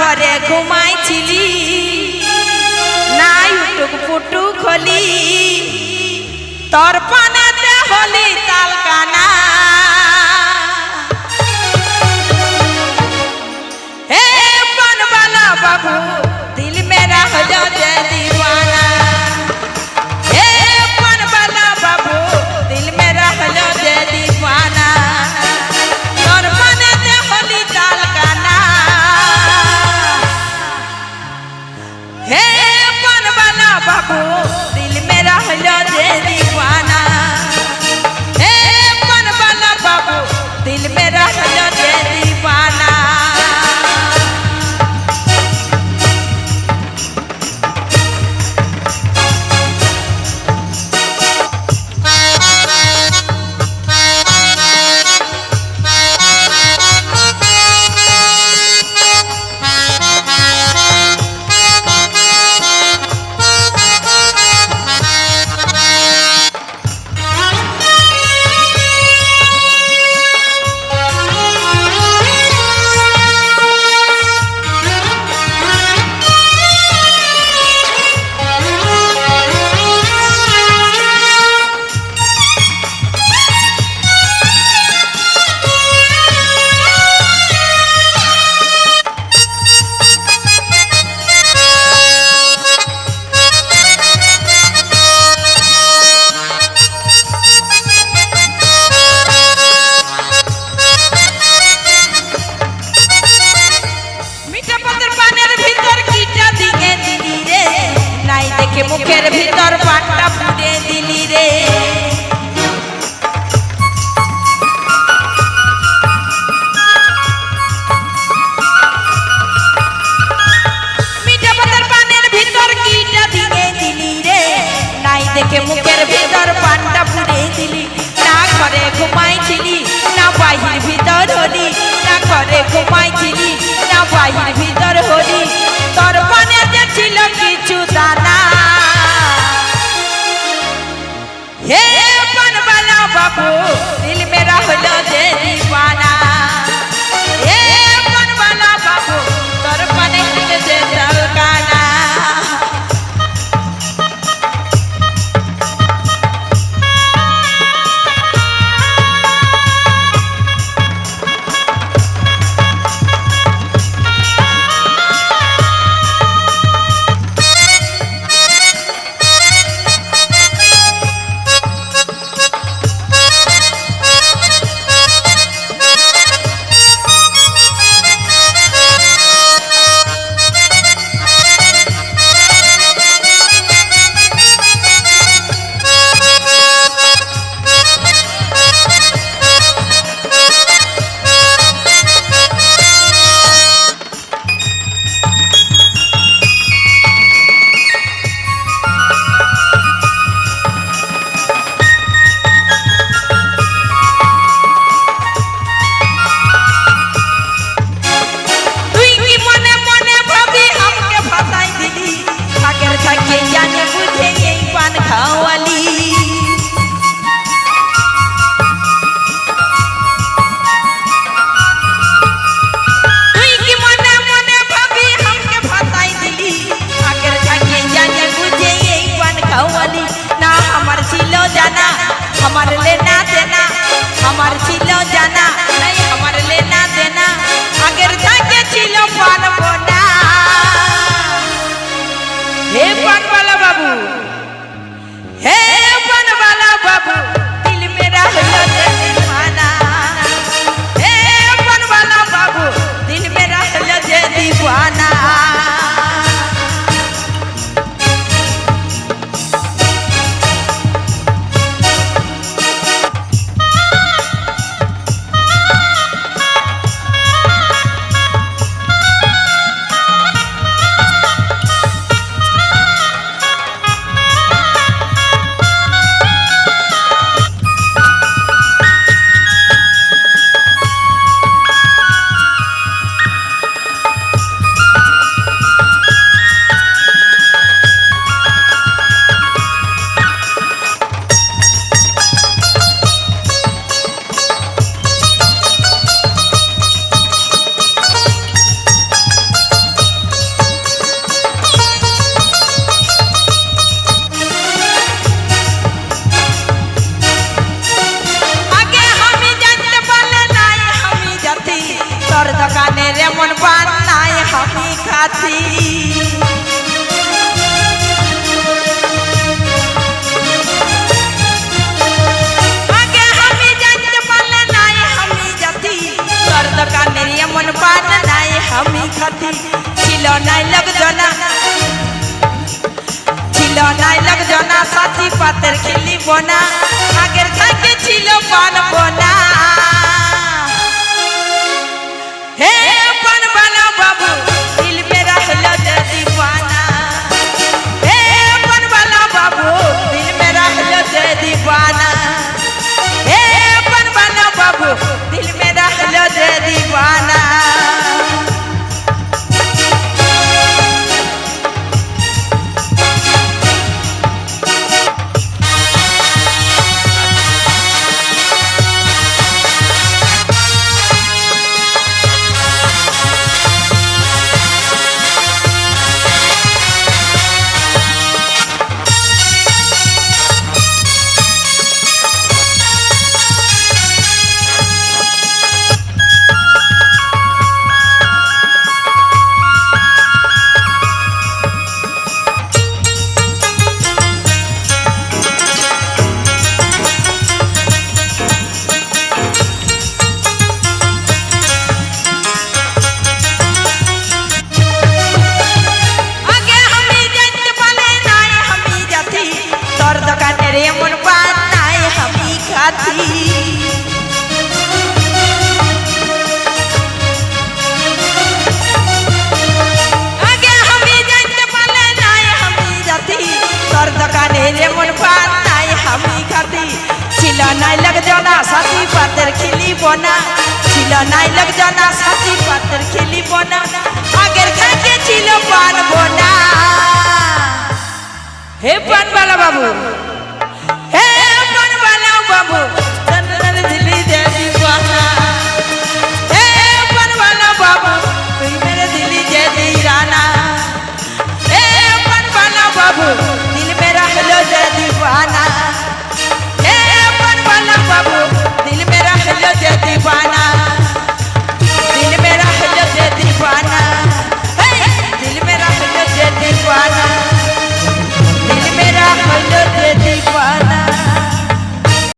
ঘরে ঘুমাইছিলি নাই উটুক পুটুক হলি তোর পানাতে হলি তালকানা হে পানবালা বাবু দিল মেরা হলো যে दीवाना हे पानबाला बाबू दिल मेरा हलो जे दीवाना तोर पानाते होली तालकाना हे पानबाला बाबू दिल मेरा हलो जे दीवाना हे पानबाला बाबू दिल मेरा हलो जे दीवाना मुखेर भीतर पाटा पुड़े दिली रे मीठा पत्थर पानेर भीतर कीटा दिए दिली रे नाई देखे मुखेर भीतर पाटा पुड़े दिली ना घरे घुमाइছিলি ना बाहिर भीतर होली ना घरे घुमाइছিলি ना बाहिर भीतर होली तोर पाने जे छिलो किछु दाना हे पानबाला बाबू दिल मेरा हलो जे दीवाना हे पानबाला बाबू तोर पाने जे तालकाना हमार लेना देना हमार छिलो जाना नहीं हमार लेना देना अगर जाके छिलो पान बोना हे पानबाला बाबू हे पानबाला बाबू दिल मेरा हलो जे दीवाना हे पानबाला बाबू दिल मेरा हलो जे दीवाना পাতের খেলিব না আগের থাকে ছিল পান বোনা হে পানবালা বাবু দিল মেরা হলো যে দিবানা হে পানবালা বাবু দিল মেরা হলো যে দিবানা হে পানবালা বাবু দিল মেরা হলো যে দিবানা এমন পান নাই আমি খাতি আগে আমি জানতে পারলে নাই আমি জাতি তোর দোকানের এমন পান নাই আমি খাতি ছিল নাই লোকজনা সাথী পাতের খেলিব না ছিল নাই লোকজনা সাথী পাতের খেলিব না আগের খাকে ছিল পান বোনা হে পানবালা বাবু